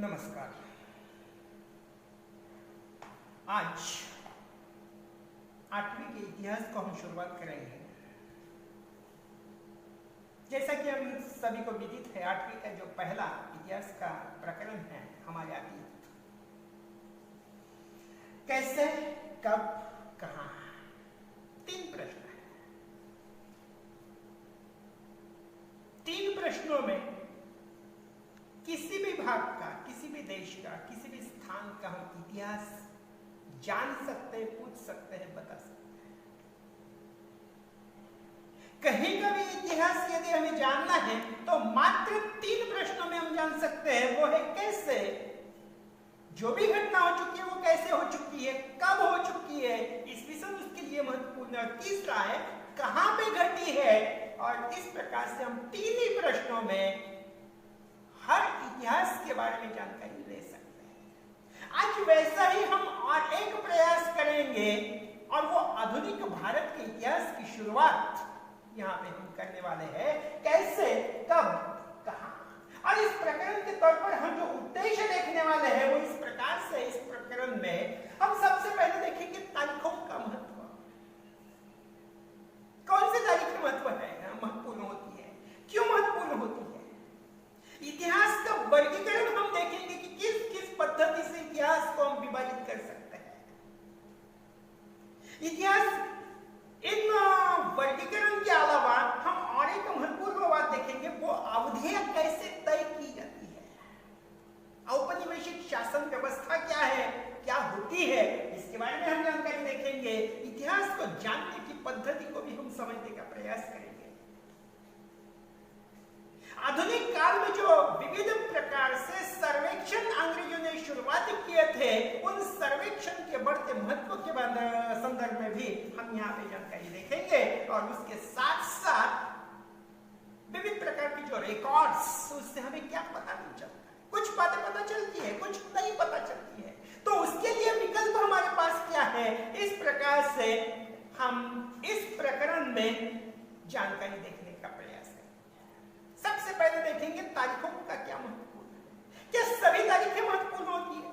नमस्कार। आज 8वीं के इतिहास को हम शुरुआत करेंगे। जैसा कि हम सभी को विदित है, 8वीं का जो पहला इतिहास का प्रकरण है हमारे अतीत, कैसे, कब, कहां, 3 प्रश्न है। 3 प्रश्नों में किसी भी भाग का, किसी भी देश का, किसी भी स्थान का हम इतिहास जान सकते हैं, पूछ सकते हैं, बता सकते हैं। कहीं का भी इतिहास यदि हमें जानना है तो मात्र 3 प्रश्नों में हम जान सकते हैं। वो है कैसे, जो भी घटना हो चुकी है वो कैसे हो चुकी है, कब हो चुकी है, इस विषय उसके लिए महत्वपूर्ण है। और तीसरा है कहां पे घटी है। और इस प्रकार से हम 3 ही प्रश्नों में हर इतिहास के बारे में जानकारी ले सकते हैं। आज वैसा ही हम और एक प्रयास करेंगे और वो आधुनिक भारत के इतिहास की शुरुआत यहाँ पे हम करने वाले हैं। कैसे, कब, कहां। और इस प्रकरण के तौर पर हम जो उद्देश्य देखने वाले हैं वो इस प्रकार से, इस प्रकरण में हम सबसे पहले देखेंगे तारीखों का महत्व। कौन सी तारीख महत्व है, महत्वपूर्ण होती है, क्यों महत्वपूर्ण होती है। इतिहास का वर्गीकरण हम देखेंगे कि किस किस पद्धति से इतिहास को हम विभाजित कर सकते हैं। इतिहास इन वर्गीकरण के अलावा हम और एक महत्वपूर्ण बात देखेंगे, वो अवधियां कैसे तय की जाती है। औपनिवेशिक शासन व्यवस्था क्या है, क्या होती है, इसके बारे में हम जानकारी देखेंगे। इतिहास को जानने की पद्धति को भी हम समझने का प्रयास करेंगे। आधुनिक काल में जो विविध प्रकार से सर्वेक्षण अंग्रेजों ने शुरुआत किए थे, उन सर्वेक्षण के बढ़ते महत्व के संदर्भ में भी हम यहाँ पे जानकारी देखेंगे। और उसके साथ साथ विविध प्रकार की जो रिकॉर्ड्स, उससे हमें क्या पता नहीं चलता है। कुछ बातें पता चलती है, कुछ नहीं पता चलती है, तो उसके लिए विकल्प हमारे पास क्या है। इस प्रकार से हम इस प्रकरण में जानकारी देखने का प्रयास करेंगे। सबसे पहले देखेंगे तारीखों का क्या महत्वपूर्ण है। क्या सभी तारीखें महत्वपूर्ण होती है?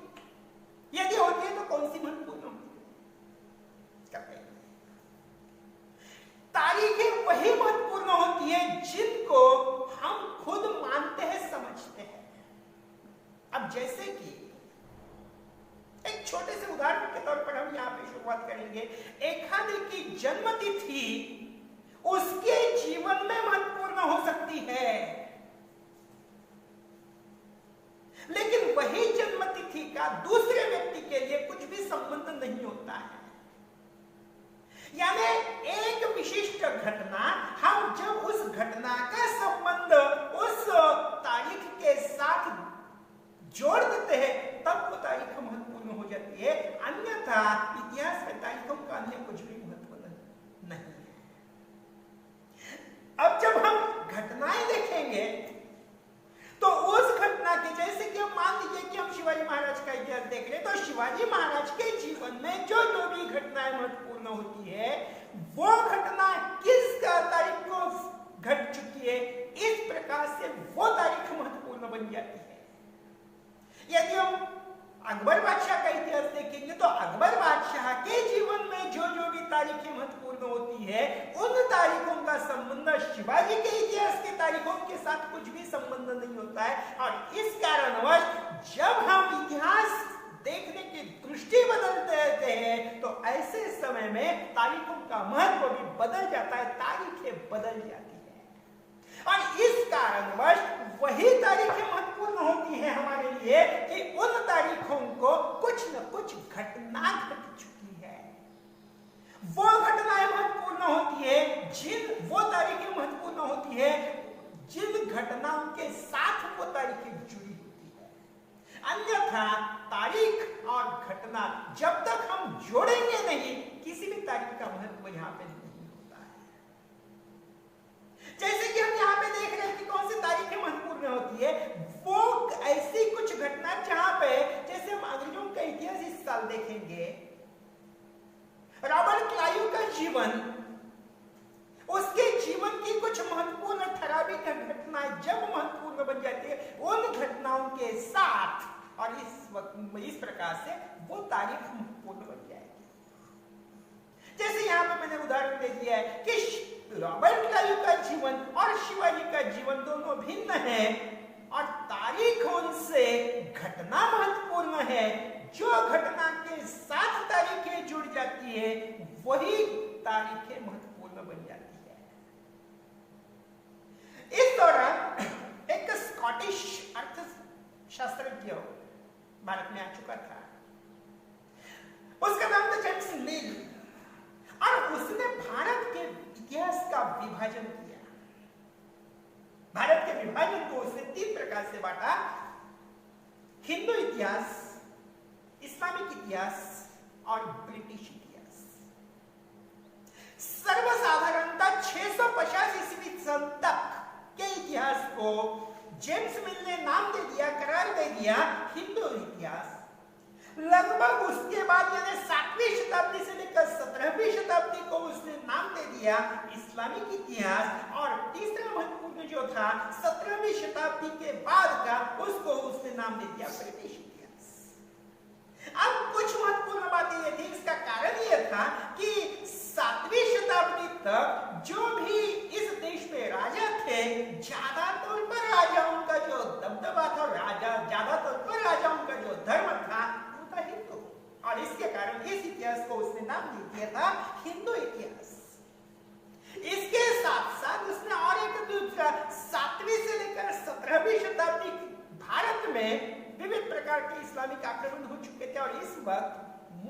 यदि होती है तो कौन सी महत्वपूर्ण होती है? तारीखें वही महत्वपूर्ण होती है जिनको हम खुद मानते हैं, समझते हैं। अब जैसे कि एक छोटे से उदाहरण के तौर पर हम यहां पे शुरुआत करेंगे। एक आदमी की जन्म तिथि उसके जीवन में महत्वपूर्ण हो सकती है, लेकिन वही जन्म तिथि का दूसरे व्यक्ति के लिए कुछ भी संबंध नहीं होता है। यानी एक विशिष्ट घटना, हम जब उस घटना का संबंध उस तारीख के साथ जोड़ देते हैं तब वो तारीख महत्वपूर्ण हो जाती है। अन्यथा इतिहास में तारीखों का अन्य कुछ भी महत्व नहीं है। अब जब हम घटनाएं देखेंगे तो उस घटना के, जैसे कि हम मान लीजिए कि हम शिवाजी महाराज का इतिहास देख रहे हैं, तो शिवाजी महाराज के जीवन में जो जो भी घटनाएं महत्वपूर्ण होती है, वो घटना किस तारीख को घट चुकी है, इस प्रकार से वो तारीख महत्वपूर्ण बन जाती है। यदि हम अकबर बादशाह का इतिहास देखेंगे तो अकबर बादशाह के जीवन में जो जो भी तारीखें महत्वपूर्ण होती है, उन तारीखों का संबंध शिवाजी के इतिहास की तारीखों के साथ कुछ भी संबंध नहीं होता है। और इस कारणवश जब हम इतिहास देखने की दृष्टि बदलते रहते हैं तो ऐसे समय में तारीखों का महत्व भी बदल जाता है, तारीखें बदल जाती है। और इस कारणवश वही तारीखें महत्वपूर्ण होती हैं हमारे लिए कि उन तारीखों को कुछ न कुछ घटना घट चुकी है। वो घटनाएं महत्वपूर्ण होती है, वो तारीखें महत्वपूर्ण होती है जिन घटनाओं के साथ वो तारीखें जुड़ी होती है। अन्यथा तारीख और घटना जब तक हम जोड़ेंगे नहीं, किसी भी तारीख का महत्व यहाँ पे नहीं होता है। जैसे कि हम यहाँ पे देख रहे हैं कि कौन सी तारीखें महत्वपूर्ण होती है, वो ऐसी कुछ घटना जहां पे, जैसे हम अंग्रेजों का इतिहास इस साल देखेंगे, रॉबर्ट क्लाइव का जीवन, उसके जीवन की कुछ महत्वपूर्ण ठराविक घटनाएं जब महत्वपूर्ण बन जाती है, उन घटनाओं के साथ और इस प्रकार से वो तारीख पूर्ण बन जाएगी। जैसे यहाँ पे मैंने उदाहरण दे दिया है कि रॉबर्ट क्लाइव का जीवन और शिवाजी का जीवन दोनों भिन्न है और तारीख उनसे घटना महत्वपूर्ण है। जो घटना के साथ तारीखें जुड़ जाती है वही तारीखें महत्वपूर्ण बन जाती है। इस दौरान एक स्कॉटिश अर्थशास्त्रज्ञ भारत में आ चुका था, उसका नाम था जेम्स मिल, और उसने भारत के इतिहास का विभाजन किया। भारत के विभाजन को उसने 3 प्रकार से बांटा: हिंदू इतिहास, इस्लामिक इतिहास और ब्रिटिश इतिहास। सर्वसाधारणतः 650 ईस्वी सन तक के इतिहास को जेम्स मिल ने नाम दे दिया, करार दे दिया हिंदू इतिहास। लगभग उसके बाद यानी 7वीं शताब्दी से लेकर 17वीं शताब्दी को उसने नाम दे दिया इस्लामिक इतिहास, और तीसरा महत्वपूर्ण जो था 17वीं शताब्दी के बाद का, उसको उसने नाम दे दिया ब्रिटिश इतिहास। अब कुछ महत्वपूर्ण बातें ये थी, इसका कारण यह था कि 7वीं शताब्दी तक जो भी इस देश में राजा थे, ज्यादातर पर राजाओं का जो दबदबा था, ज्यादातर पर राजाओं का जो धर्म था वो था हिंदू, और इसके कारण इस इतिहास को उसने नाम दे दिया था हिंदू इतिहास। इसके साथ साथ उसने और एक दूसरा 7वीं से लेकर 17वीं शताब्दी भारत में विविध प्रकार के इस्लामिक आक्रमण हो चुके थे, और इस वक्त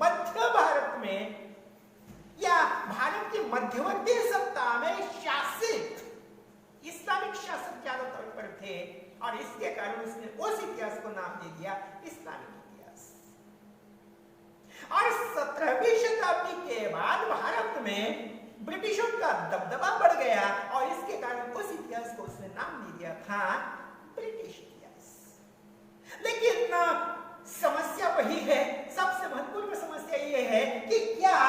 मध्य भारत में या भारत की मध्यवर्ती सत्ता में शासित इस्लामिक शासक ज्यादातर पर थे, और इसके कारण उसने उस इतिहास को नाम दे दिया इस्लामिक इतिहास। और 17वीं शताब्दी के बाद भारत में ब्रिटिशों का दबदबा बढ़ गया, और इसके कारण उस इतिहास को उसने नाम दे दिया था ब्रिटिश इतिहास। लेकिन समस्या वही है, सबसे महत्वपूर्ण समस्या यह है कि क्या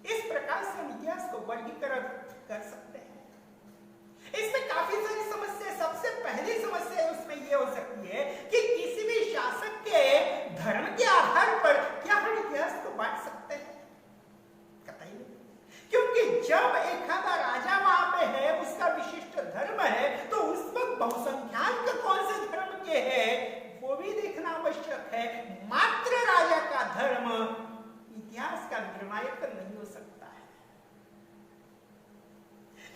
इस प्रकार से हम इतिहास को वर्गीकरण कर सकते हैं? इसमें काफी सारी समस्या। सबसे पहली समस्या उसमें यह हो सकती है कि किसी भी शासक के धर्म के आधार पर क्या हम इतिहास को बांट सकते हैं? कतई नहीं, क्योंकि जब एक आधा राजा वहां पे है, उसका विशिष्ट धर्म है, तो उस वक्त बहुसंख्याक कौन से धर्म के हैं वो भी देखना आवश्यक है। मात्र राजा का धर्म इतिहास का निर्णायक नहीं हो सकता है।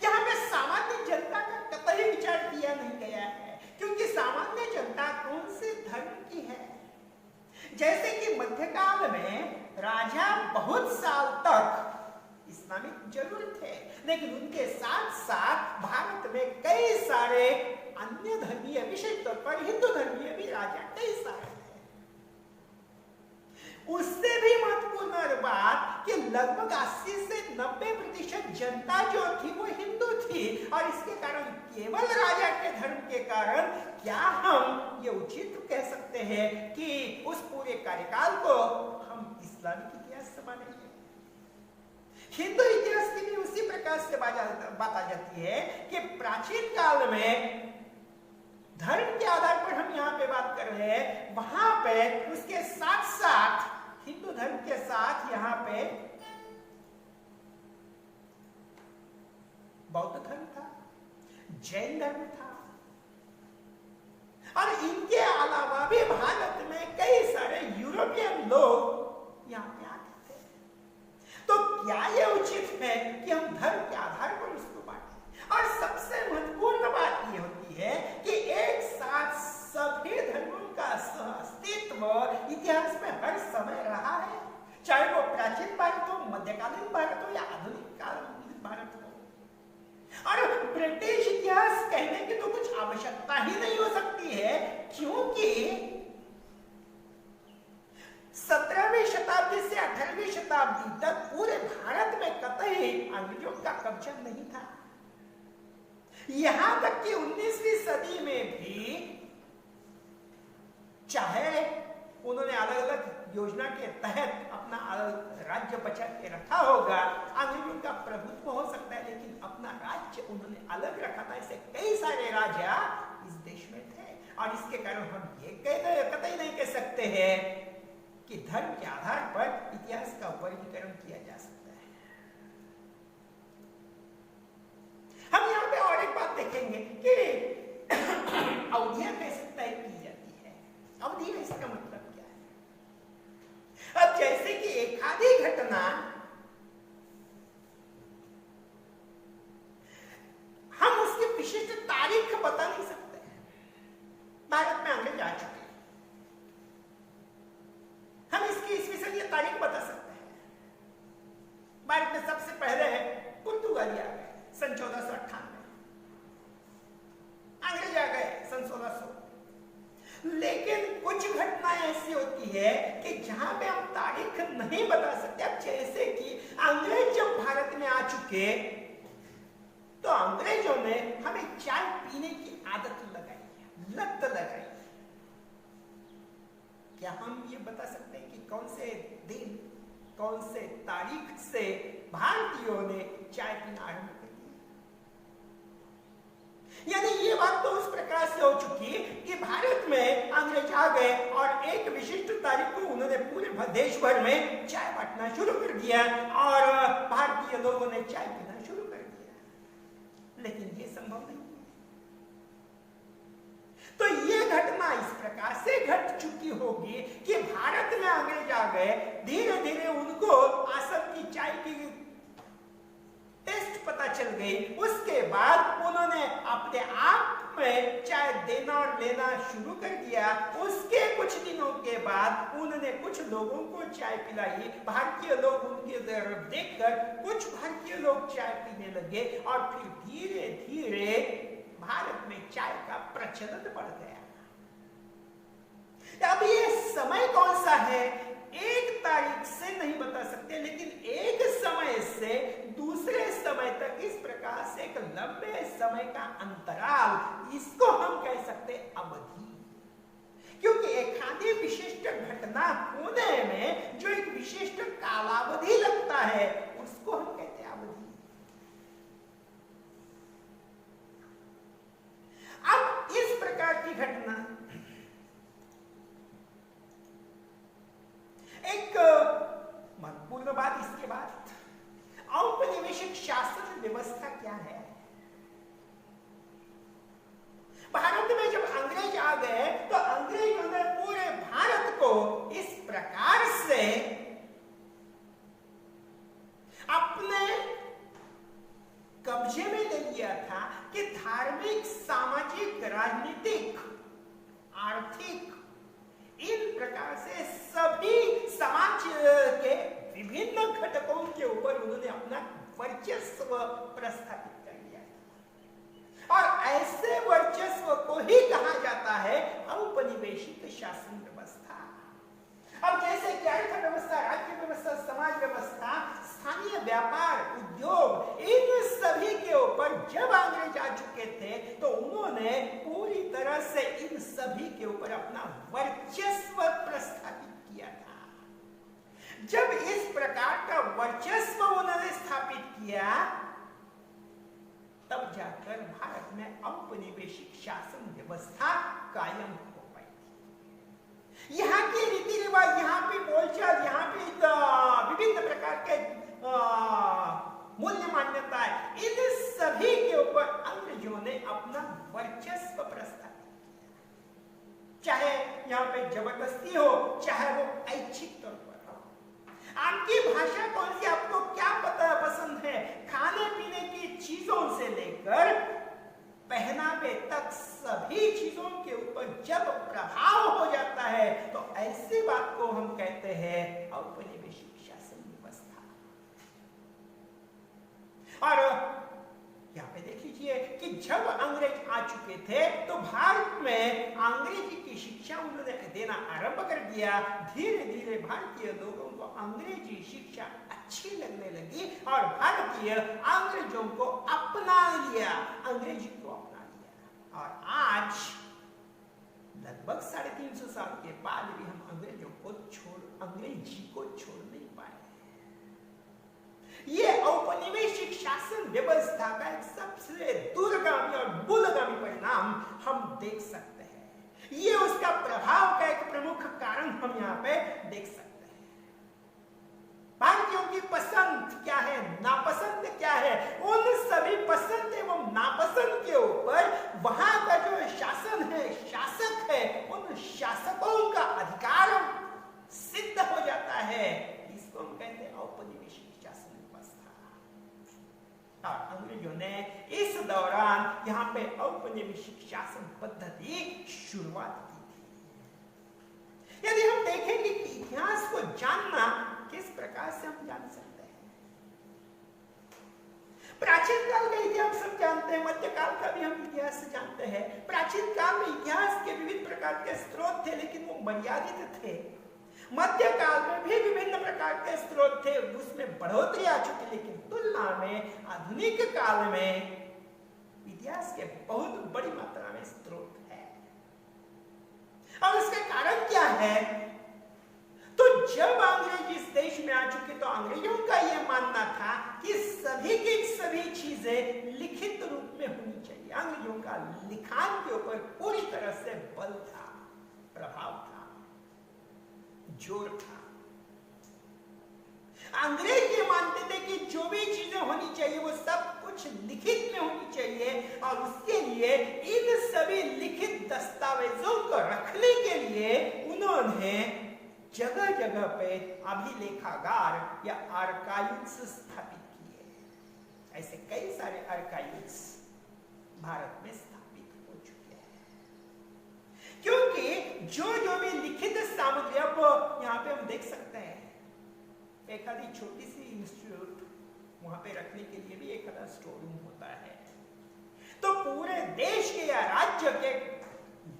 यहां पे सामान्य जनता का कतई विचार किया नहीं गया है, क्योंकि सामान्य जनता कौन से धर्म की है। जैसे कि मध्यकाल में राजा बहुत साल तक इस्लामिक जरूर थे, लेकिन उनके साथ साथ भारत में कई सारे अन्य धर्मीय, विशेष तौर पर हिंदू धर्मीय भी राजा कई सारे थे। उससे भी महत्वपूर्ण बात कि लगभग 80 से 90% जनता जो थी वो हिंदू थी, और इसके कारण केवल राजा के धर्म के कारण क्या हम ये उचित कह सकते हैं कि उस पूरे कार्यकाल को हम इस्लामिक इतिहास से मानेंगे? हिंदू इतिहास की भी उसी प्रकार से बात आ जाती है कि प्राचीन काल में धर्म के आधार पर हम यहाँ पे बात कर रहे हैं, वहां पे उसके साथ साथ हिंदू धर्म के साथ यहाँ पे बौद्ध धर्म था, जैन धर्म था, और इनके अलावा भी भारत में कई सारे यूरोपियन लोग यहाँ पे आते थे। तो क्या यह उचित है कि हम धर्म के आधार पर उसको बांटें? और सबसे महत्वपूर्ण बात यह होती है कि एक साथ सभी धर्मों का अस्तित्व इतिहास में हर समय रहा है, चाहे वो प्राचीन भारत हो, मध्यकालीन भारत हो या आधुनिक कालीन भारत हो। और ब्रिटिश इतिहास कहने की तो कुछ आवश्यकता ही नहीं हो सकती है, क्योंकि 17वीं शताब्दी से 18वीं शताब्दी तक पूरे भारत में कतई अंग्रेजों का कब्जा नहीं था। यहां तक कि 19वीं सदी में भी चाहे उन्होंने अलग अलग योजना के तहत अपना राज्य बचा के रखा होगा, अंग्रेजों का प्रभुत्व हो सकता है, लेकिन अपना राज्य उन्होंने अलग रखा था। ऐसे कई सारे राजा इस देश में थे, और इसके कारण हम ये कतई कहते हैं कि धर्म के आधार पर इतिहास का वर्गीकरण किया जा सकता है। हम यहाँ पे और एक बात देखेंगे कि अवधियां कैसे तय की जाती है। अवधि इसका मतलब क्या है? अब जैसे कि एक आधी घटना हम उसकी विशिष्ट तारीख बता नहीं सकते हैं। भारत में अंग्रेज आ चुके हैं, हम इसकी ईस्वी तारीख बता सकते हैं। भारत में सबसे पहले पुर्तगाली आ गए सन 1498, अंग्रेज आ गए सन 1600। लेकिन कुछ घटनाएं ऐसी होती है कि जहां पे हम तारीख नहीं बता सकते। अब जैसे कि अंग्रेज जब भारत में आ चुके तो अंग्रेजों ने हमें चाय पीने की आदत लगाई, लत लगाई। क्या हम ये बता सकते हैं कि कौन से दिन, कौन से तारीख से भारतीयों ने चाय पीना आरंभ कर दिया? यानी ये बात तो उस प्रकार से हो चुकी कि भारत में अंग्रेज आ गए और एक विशिष्ट तारीख को उन्होंने पूरे देश भर में चाय बांटना शुरू कर दिया और भारतीय लोगों ने चाय पीना शुरू कर दिया। लेकिन ये संभव नहीं है। तो ये घटना इस प्रकार से घट चुकी होगी कि भारत में अंग्रेज आ गए, धीरे धीरे उनको असम की चाय की टेस्ट पता चल गई। उसके बाद उन्होंने अपने आप में चाय देना और लेना शुरू कर दिया। उसके कुछ दिनों के बाद उन्होंने कुछ लोगों को चाय पिलाई। भारतीय लोग उनकी तरफ देखकर कुछ भारतीय लोग चाय पीने लगे और फिर धीरे धीरे भारत में चाय का प्रचलन बढ़ गया। अब ये समय कौन सा है एक तारीख से नहीं बता सकते, लेकिन एक समय से दूसरे समय तक इस प्रकार से एक लंबे समय का अंतराल, इसको हम कह सकते अवधि। क्योंकि एक आधी विशिष्ट घटना होने में जो एक विशिष्ट कालावधि लगता है उसको हम कहते हैं अवधि। अब इस प्रकार की घटना एक महत्वपूर्ण बात, इसके बाद औपनिवेशिक शासन व्यवस्था क्या है। भारत में जब अंग्रेज आ गए तो अंग्रेजों ने पूरे भारत को इस प्रकार से अपने कब्जे में ले लिया था कि धार्मिक, सामाजिक, राजनीतिक, आर्थिक, इन प्रकार से सभी समाज के विभिन्न घटकों के ऊपर उन्होंने अपना वर्चस्व प्रस्थापित कर लिया। और ऐसे वर्चस्व को ही कहा जाता है औपनिवेशिक शासन व्यवस्था। अब जैसे कि अर्थव्यवस्था, राज्य व्यवस्था, समाज व्यवस्था, स्थानीय व्यापार, उद्योग, इन सभी के ऊपर जब अंग्रेज आ चुके थे तो उन्होंने पूरी तरह से इन सभी के ऊपर अपना वर्चस्व प्रस्थापित किया था। जब इस प्रकार का वर्चस्व उन्होंने स्थापित किया तब जाकर भारत में औपनिवेशिक शासन व्यवस्था कायम हो पाई। यहाँ के रीति रिवाज, यहाँ पे बोलचाल, यहाँ पे विभिन्न प्रकार के मूल्य मान्यताएं, इन सभी के ऊपर अंग्रेजों ने अपना वर्चस्व प्रस्थापित किया। चाहे यहाँ पे जबरदस्ती हो, चाहे वो ऐच्छिक तौर पर हो। आपकी भाषा कौन सी, आपको क्या पता पसंद है, खाने पीने की चीजों से लेकर पहनावे तक सभी चीजों के ऊपर जब प्रभाव हो जाता है तो ऐसी बात को हम कहते हैं औपनिवेशिक शासन व्यवस्था। और यहाँ पे देख लीजिए कि जब अंग्रेज आ चुके थे तो भारत में अंग्रेजी की शिक्षा उन्होंने देना आरंभ कर दिया। धीरे धीरे भारतीय लोगों को अंग्रेजी शिक्षा अच्छी लगने लगी और भारतीय अंग्रेजों को अपना लिया, अंग्रेजी को अपना लिया। और आज लगभग 350 साल के बाद भी हम अंग्रेजी को छोड़ नहीं पाए। ये औपनिवेशिक शासन व्यवस्था का एक सबसे दूरगामी और मूलगामी परिणाम हम देख सकते हैं। ये उसका प्रभाव का एक प्रमुख कारण पसंद क्या है, नापसंद क्या है, उन सभी पसंद एवं नापसंद के ऊपर वहां का जो शासन है, शासक है, उन शासकों का अधिकार सिद्ध हो जाता है। इसको हम कहते हैं औपनिवेशिक शासन व्यवस्था। और अंग्रेजों ने इस दौरान यहाँ पे औपनिवेशिक शासन पद्धति शुरुआत की थी। यदि हम देखेंगे कि इतिहास को जानना किस प्रकार से हम जान सकते हैं, प्राचीन काल का इतिहास हम जानते हैं, मध्यकाल का भी हम इतिहास जानते हैं। प्राचीन काल में इतिहास के विविध प्रकार के स्रोत थे, लेकिन वो मर्यादित थे। मध्यकाल में भी विभिन्न प्रकार के स्रोत थे, उसमें बढ़ोतरी आ चुकी, लेकिन तुलना में आधुनिक काल में इतिहास के बहुत बड़ी मात्रा में स्रोत है। और उसका कारण क्या है? तो जब अंग्रेज इस देश में आ चुके तो अंग्रेजों का यह मानना था कि सभी की सभी चीजें लिखित रूप में होनी चाहिए। अंग्रेजों का लिखान के ऊपर पूरी तरह से बल था, प्रभाव था, जोर था। अंग्रेज ये मानते थे कि जो भी चीजें होनी चाहिए वो सब कुछ लिखित में होनी चाहिए, और उसके लिए इन सभी लिखित दस्तावेजों को रखने के लिए उन्होंने जगह जगह पे अभिलेखागार या आर्काइव्स स्थापित किए। ऐसे कई सारे आर्काइव्स भारत में स्थापित हो चुके हैं, क्योंकि जो भी लिखित सामग्री, अब यहाँ पे हम देख सकते हैं एक आधी छोटी सी इंस्टीट्यूट, वहां पे रखने के लिए भी एक आधा स्टोर रूम होता है। तो पूरे देश के या राज्य के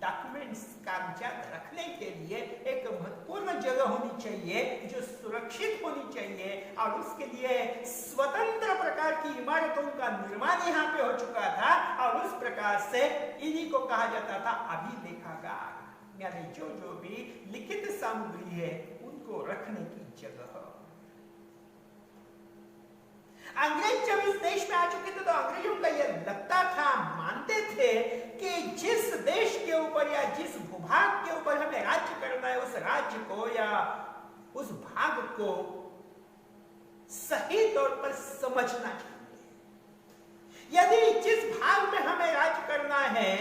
डॉक्यूमेंट्स, कागजात रखने के लिए एक महत्वपूर्ण जगह होनी चाहिए जो सुरक्षित होनी चाहिए, और उसके लिए स्वतंत्र प्रकार की इमारतों का निर्माण यहाँ पे हो चुका था, और उस प्रकार से इन्हीं को कहा जाता था अभिलेखागार, यानी जो भी लिखित सामग्री है उनको रखने की जगह। अंग्रेज जब इस देश में आ चुके थे तो अंग्रेजों का यह लगता था, मानते थे कि जिस देश के ऊपर या जिस भूभाग के ऊपर हमें राज्य करना है, उस राज्य को या उस भाग को सही तौर पर समझना चाहिए। यदि जिस भाग में हमें राज्य करना है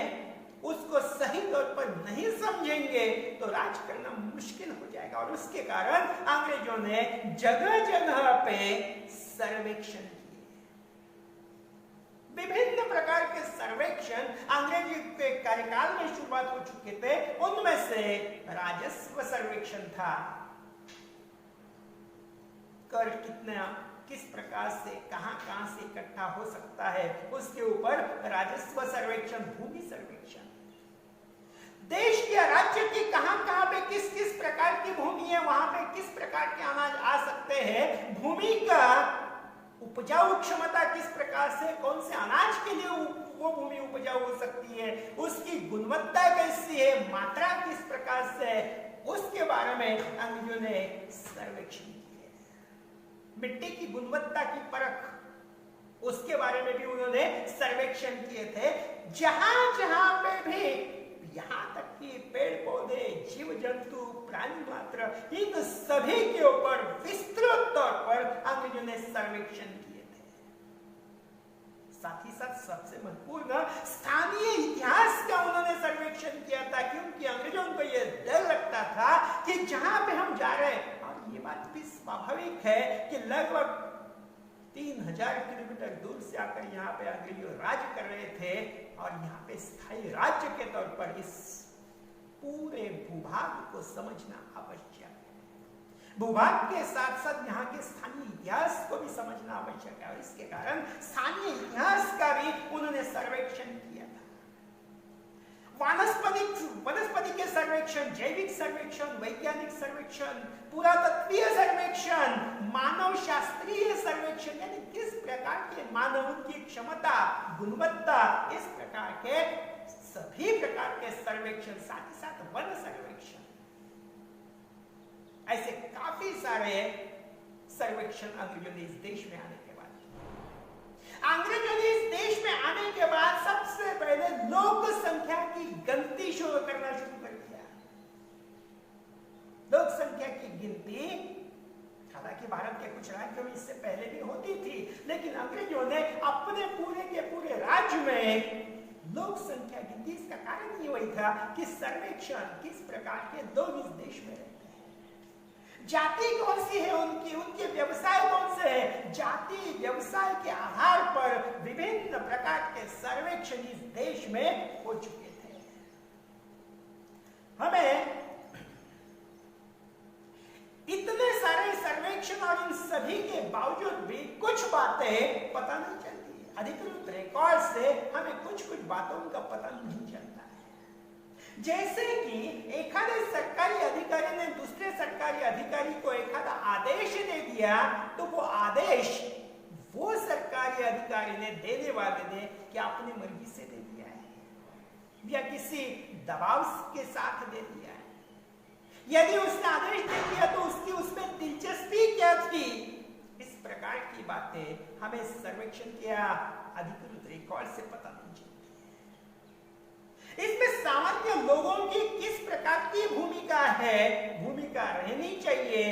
उसको सही तौर पर नहीं समझेंगे तो राज करना मुश्किल हो जाएगा। और उसके कारण अंग्रेजों ने जगह जगह पे सर्वेक्षण किए। विभिन्न प्रकार के सर्वेक्षण अंग्रेजी के कार्यकाल में शुरुआत हो चुके थे। उनमें से राजस्व सर्वेक्षण था, कर कितना किस प्रकार से कहां से इकट्ठा हो सकता है, उसके ऊपर राजस्व सर्वेक्षण, भूमि सर्वेक्षण, देश के राज्य की कहां पे किस किस प्रकार की भूमि है, वहां पे किस प्रकार के अनाज आ सकते हैं, भूमि का उपजाऊ क्षमता किस प्रकार से, कौन से अनाज के लिए वो भूमि उपजाऊ हो सकती है, उसकी गुणवत्ता कैसी है, मात्रा किस प्रकार से, उसके बारे में अंग्रेजों ने सर्वेक्षण किए। मिट्टी की गुणवत्ता की परख, उसके बारे में भी उन्होंने सर्वेक्षण किए थे। जहां जहां पे भी, यहां तक कि पेड़ पौधे, जीव जंतु, प्राणी मात्र, इन सभी के ऊपर विस्तृत तौर पर अंग्रेजों ने सर्वेक्षण किए थे। साथ ही साथ सबसे महत्वपूर्ण स्थानीय इतिहास का उन्होंने सर्वेक्षण किया था, क्योंकि अंग्रेजों को यह डर लगता था कि जहां पे हम जा रहे हैं, और ये बात भी स्वाभाविक है कि लगभग 3000 किलोमीटर दूर से आकर यहाँ पे अंग्रेज राज कर रहे थे, और यहाँ पे स्थायी राज्य के तौर पर इस पूरे भूभाग को समझना आवश्यक है। भूभाग के साथ साथ यहाँ के स्थानीय इतिहास को भी समझना आवश्यक है, और इसके कारण स्थानीय इतिहास का भी उन्होंने सर्वेक्षण किया था। वनस्पति के सर्वेक्षण, जैविक सर्वेक्षण, वैज्ञानिक सर्वेक्षण, पुरातत्वीय सर्वेक्षण, मानव शास्त्रीय सर्वेक्षण, यानी किस प्रकार के मानव की क्षमता, गुणवत्ता, इस प्रकार के सभी प्रकार के सर्वेक्षण, साथ ही साथ वन सर्वेक्षण, ऐसे काफी सारे सर्वेक्षण अंग्रेजों ने इस देश में आने के बाद, अंग्रेजों ने इस देश में आने के बाद सबसे पहले लोक संख्या की गिनती करना शुरू कर दिया। लोक संख्या की गिनती हालांकि भारत के कुछ राज्यों में इससे पहले भी होती थी, लेकिन अंग्रेजों ने अपने पूरे के पूरे राज्य में लोक संख्या गिनती, इसका कारण ये वही था कि सर्वेक्षण किस प्रकार के लोग इस देश में रहते हैं, जाति कौन सी है उनकी, उनके व्यवसाय कौन से हैं, जाति व्यवसाय के आधार पर विभिन्न प्रकार के सर्वेक्षण इस देश में हो चुके थे। हमें इतने सारे सर्वेक्षण और इन सभी के बावजूद भी कुछ बातें पता नहीं चलती। अधिकृत रिकॉर्ड से हमें कुछ बातों का पता नहीं चलता है। जैसे कि एखादे सरकारी अधिकारी ने दूसरे सरकारी अधिकारी को एखादा आदेश दे दिया, तो वो आदेश वो सरकारी अधिकारी ने देने वाले ने क्या अपनी मर्जी से दे दिया है या किसी दबाव के साथ दे दिया है। यदि उसने आदेश दे दिया तो उसकी उसमें दिलचस्पी क्या थी। इस प्रकार की बातें हमें सर्वेक्षण या अधिकृत रिकॉर्ड से पता नहीं चलती। इसमें सामान्य लोगों की किस प्रकार की भूमिका है, भूमिका रहनी चाहिए,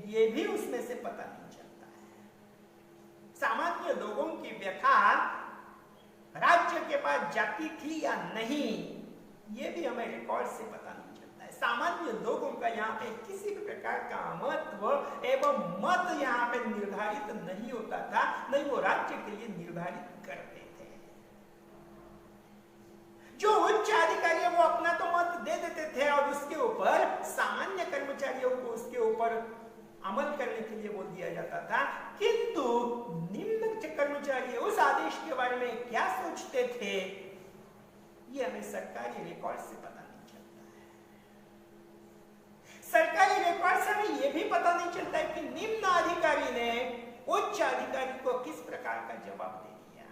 ये भी उसमें से पता नहीं चलता है। सामान्य लोगों की व्यथा राज्य के पास जाती थी या नहीं, ये भी हमें रिकॉर्ड से पता नहीं चलता है। सामान्य लोगों का यहाँ पे किसी भी प्रकार का महत्व एवं मत यहाँ पे निर्धारित नहीं होता था, नहीं वो राज्य के लिए निर्धारित करते थे। जो उच्च अधिकारी है वो अपना तो मत दे देते थे और उसके ऊपर सामान्य कर्मचारियों को उसके ऊपर अमल करने के लिए बोल दिया जाता था, किंतु निम्न कर्मचारी उस आदेश के बारे में क्या सोचते थे, ये हमें सरकारी रिकॉर्ड से पता नहीं चलता है। सरकारी रिकॉर्ड से हमें यह भी पता नहीं चलता है कि निम्न अधिकारी ने उच्च अधिकारी को किस प्रकार का जवाब दे दिया,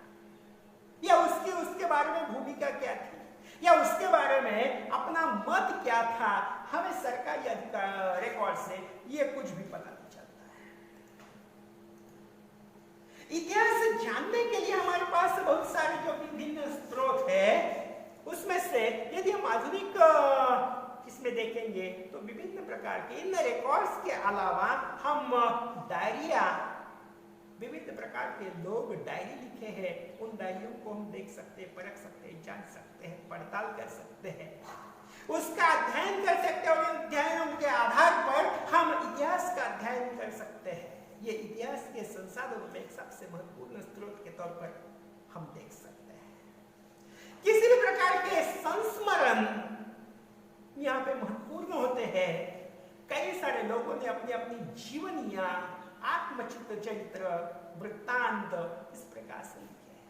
या उसके बारे में भूमिका क्या थी, या उसके बारे में अपना मत क्या था। हमें सरकारी रिकॉर्ड से ये कुछ भी पता नहीं चलता है। इतिहास जानने के लिए हमारे पास बहुत सारे जो विभिन्न स्रोत है, उसमें से यदि हम आधुनिक इसमें देखेंगे तो विभिन्न प्रकार के इन रिकॉर्ड्स के अलावा हम डायरिया, विभिन्न प्रकार के लोग डायरी लिखे हैं, उन डायरियों को हम देख सकते हैं, परख सकते हैं, जान सकते हैं, पड़ताल कर सकते हैं, उसका अध्ययन कर सकते हैं और इन अध्ययनों के आधार पर हम इतिहास का अध्ययन कर सकते हैं। ये इतिहास के संसाधनों में एक सबसे महत्वपूर्ण स्रोत के तौर पर हम देख सकते हैं। किसी भी प्रकार के संस्मरण यहाँ पे महत्वपूर्ण होते हैं। कई सारे लोगों ने अपनी अपनी जीवनियां, आत्मचित्र चरित्र, वृत्तांत इस प्रकार से लिखे हैं।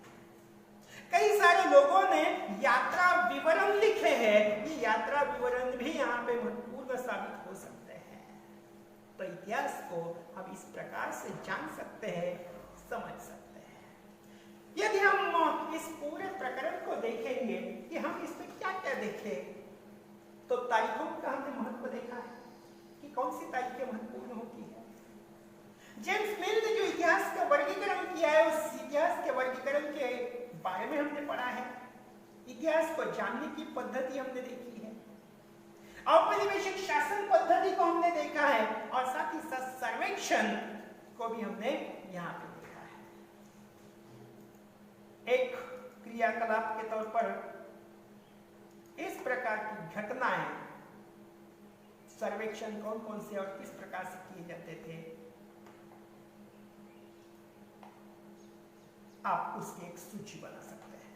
कई सारे लोगों ने यात्रा विवरण लिखे हैं। ये यात्रा विवरण भी यहाँ पे महत्वपूर्ण साबित हो सकते हैं। तो इतिहास को हम इस प्रकार से जान सकते हैं, समझ सकते हैं। यदि हम इस पूरे प्रकरण को देखेंगे कि हम इसमें क्या क्या देखें, तो तारीखों का हमने महत्व देखा है कि कौन सी तारीखें महत्वपूर्ण होती है। जेम्स मिल ने जो इतिहास का वर्गीकरण किया है, उस इतिहास के वर्गीकरण के बारे में हमने पढ़ा है। इतिहास को जानने की पद्धति हमने देखी है, औपनिवेशिक शासन पद्धति को हमने देखा है, और साथ ही साथ सर्वेक्षण को भी हमने यहाँ पे देखा है। एक क्रियाकलाप के तौर पर इस प्रकार की घटनाएं, सर्वेक्षण कौन कौन से और किस प्रकार से किए जाते थे, आप उसकी एक सूची बना सकते हैं।